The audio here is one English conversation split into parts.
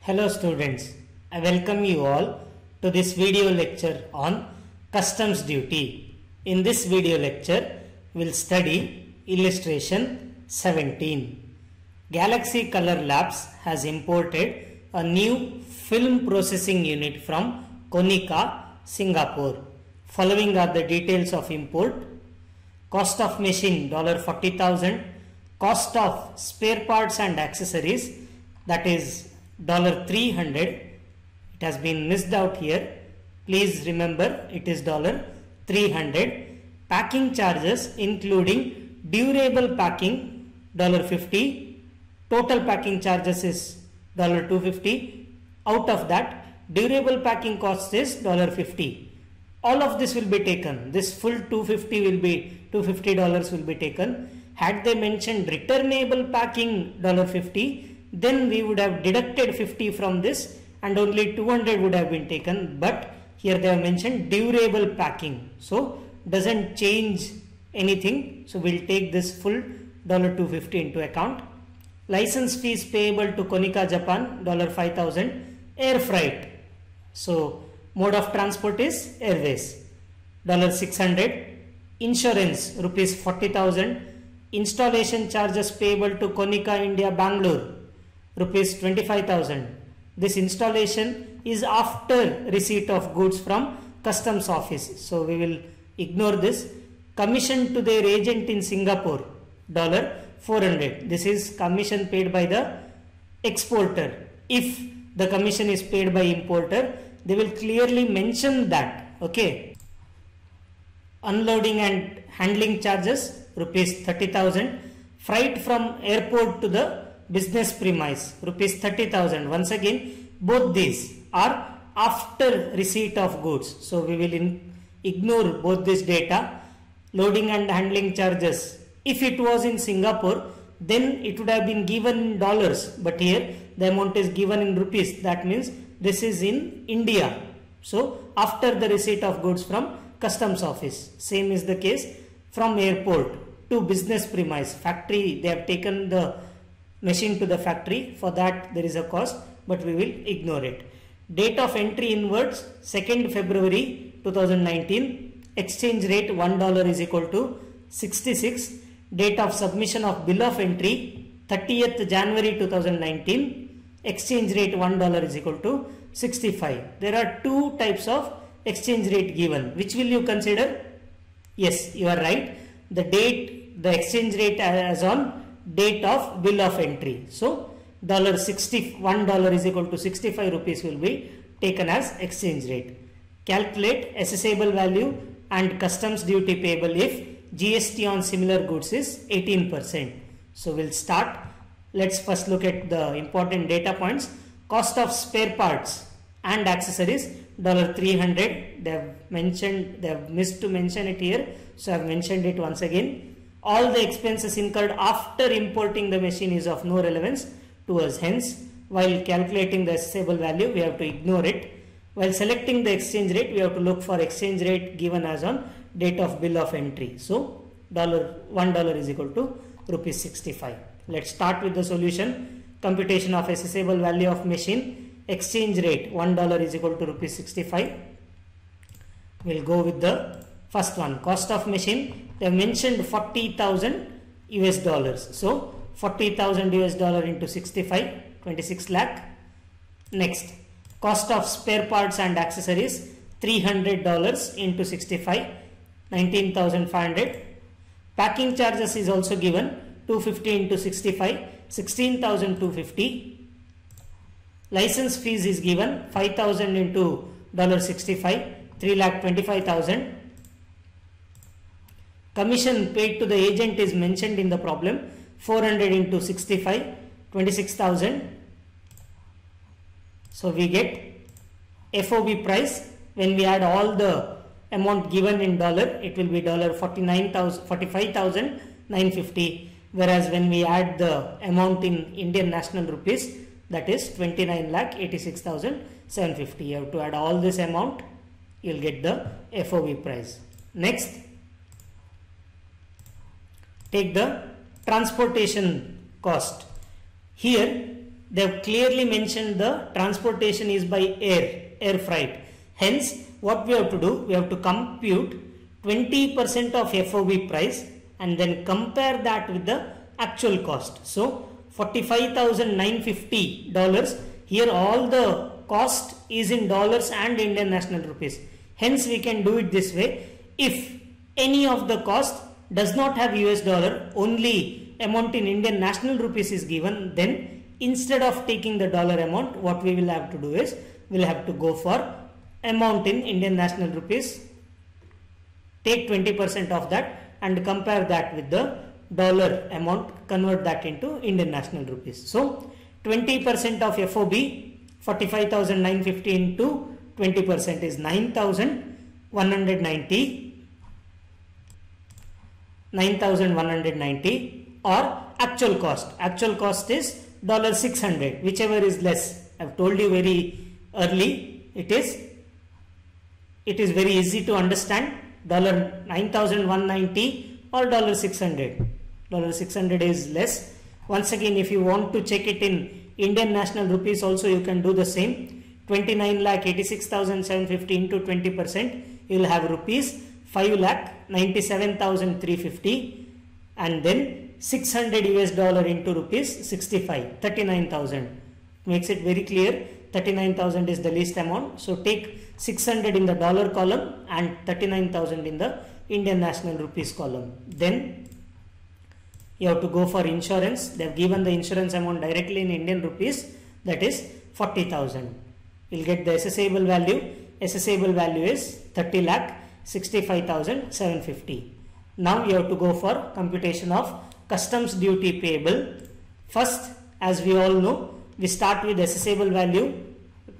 Hello students, I welcome you all to this video lecture on customs duty. In this video lecture, we'll study illustration 17. Galaxy Color Labs has imported a new film processing unit from Konica, Singapore. Following are the details of import. Cost of machine $40,000. Cost of spare parts and accessories, that is $300. It has been missed out here. Please remember it is $300. Packing charges including durable packing $50. Total packing charges is $250. Out of that, durable packing cost is $50. All of this will be taken. This full $250 will be taken. Had they mentioned returnable packing $50, then we would have deducted 50 from this and only 200 would have been taken. But here they have mentioned durable packing, so doesn't change anything. So we'll take this full $250 into account. License fees payable to Konica Japan $5,000. Air freight, so mode of transport is airways $600. Insurance rupees 40,000. Installation charges payable to Konica India Bangalore rupees 25,000. This installation is after receipt of goods from customs office, so we will ignore this. Commission to their agent in Singapore $400. This is commission paid by the exporter. If the commission is paid by importer, they will clearly mention that. Okay. Unloading and handling charges rupees 30,000. Freight from airport to the business premise rupees 30,000. Once again, both these are after receipt of goods, so we will ignore both this data. Loading and handling charges, if it was in Singapore, then it would have been given in dollars, but here the amount is given in rupees. That means this is in India, so after the receipt of goods from customs office. Same is the case from airport to business premise, factory. They have taken the machine to the factory. For that there is a cost, but we will ignore it. Date of entry inwards 2nd February 2019. Exchange rate $1 is equal to 66. Date of submission of bill of entry 30th January 2019. Exchange rate $1 is equal to 65. There are two types of exchange rate given. Which will you consider? Yes, you are right. The date, the exchange rate as on date of bill of entry. So $1 is equal to 65 rupees will be taken as exchange rate. Calculate assessable value and customs duty payable if GST on similar goods is 18%. So we'll start. Let's first look at the important data points. Cost of spare parts and accessories $300. They have missed to mention it here, so I have mentioned it once again. All the expenses incurred after importing the machine is of no relevance to us. Hence, while calculating the assessable value, we have to ignore it. While selecting the exchange rate, we have to look for exchange rate given as on date of bill of entry. So $1 is equal to rupees 65. Let's start with the solution. Computation of assessable value of machine. Exchange rate $1 is equal to rupees 65. We'll go with the first one. Cost of machine, they have mentioned 40,000 US dollars. So 40,000 US dollar into 65, 26 lakh. Next, cost of spare parts and accessories $300 into 65, 19,500. Packing charges is also given, 250 into 65, 16,250. License fees is given, 5,000 into $65, 3,25,000. Commission paid to the agent is mentioned in the problem, 400 into 65, 26,000. So we get FOB price. When we add all the amount given in dollar, it will be $45,950. Whereas when we add the amount in Indian national rupees, that is 29,86,750. You have to add all this amount, you will get the FOB price. Next, take the transportation cost. Here they have clearly mentioned the transportation is by air freight. Hence, what we have to do, we have to compute 20% of FOB price and then compare that with the actual cost. So, $45,950. Here all the cost is in dollars and Indian National Rupees. Hence, we can do it this way. If any of the cost does not have US dollar, only amount in Indian National Rupees is given, then instead of taking the dollar amount, what we will have to do is, we will have to go for amount in Indian National Rupees, take 20% of that and compare that with the dollar amount, convert that into Indian National Rupees. So, 20% of FOB, 45,950 into 20% is 9,190 or actual cost. Actual cost is $600, whichever is less. I have told you very early, it is very easy to understand, $9,190 or $600. $600 is less. Once again, if you want to check it in Indian National Rupees also, you can do the same. 29,86,750 into 20%, you will have rupees 5,97,350 and then 600 US dollar into rupees 65, 39,000. Makes it very clear, 39,000 is the least amount. So take 600 in the dollar column and 39,000 in the Indian National Rupees column. Then you have to go for insurance. They have given the insurance amount directly in Indian Rupees, that is 40,000. You will get the assessable value. Assessable value is 30,65,750. Now you have to go for computation of customs duty payable. First, as we all know, we start with assessable value.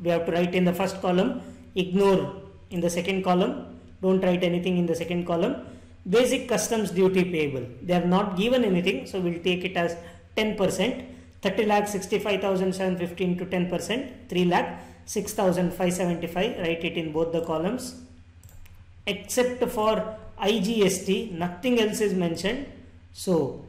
We have to write in the first column, ignore in the second column, don't write anything in the second column. Basic customs duty payable, they have not given anything, so we will take it as 10%. 30,65,750 into 10%, 3,06,575, write it in both the columns. Except for IGST, nothing else is mentioned. So,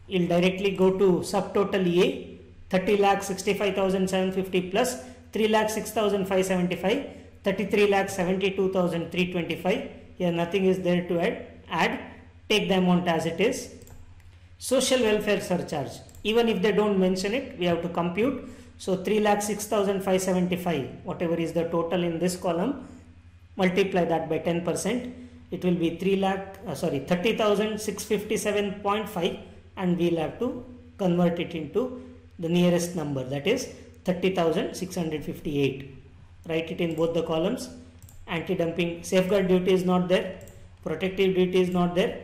you will directly go to subtotal A, 30,65,750 plus 3,06,575, 33,72,325. Here nothing is there to add. Take the amount as it is. Social welfare surcharge, even if they don't mention it, we have to compute. So 3,06,575, whatever is the total in this column, multiply that by 10%. It will be 30,657.5, and we will have to convert it into the nearest number, that is 30,658. Write it in both the columns. Anti-dumping safeguard duty is not there, protective duty is not there,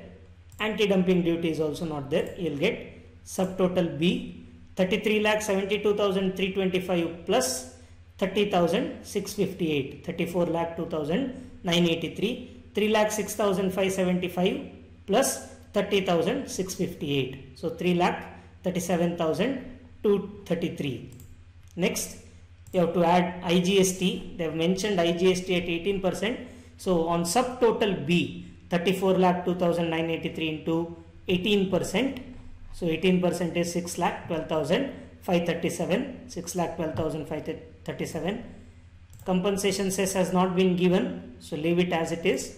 anti-dumping duty is also not there. You will get subtotal B, 33,72,325 plus 30,658, 34,02,983, 3,06,575 plus 30,658. So 3,37,233. Next, you have to add IGST. They have mentioned IGST at 18%. So on subtotal B, 34,02,983 into 18%. So 18% is 6,12,537. 6,12,537. Compensation cess has not been given, so leave it as it is.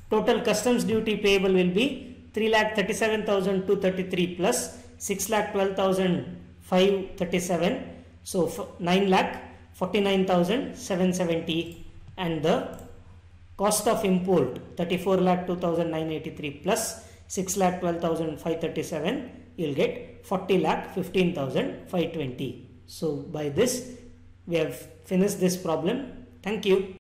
Total customs duty payable will be 3,37,233 plus 6,12,537. So 9,49,770, and the cost of import 34,02,983 plus 6,12,537, you will get 40,15,520. So by this we have finished this problem. Thank you.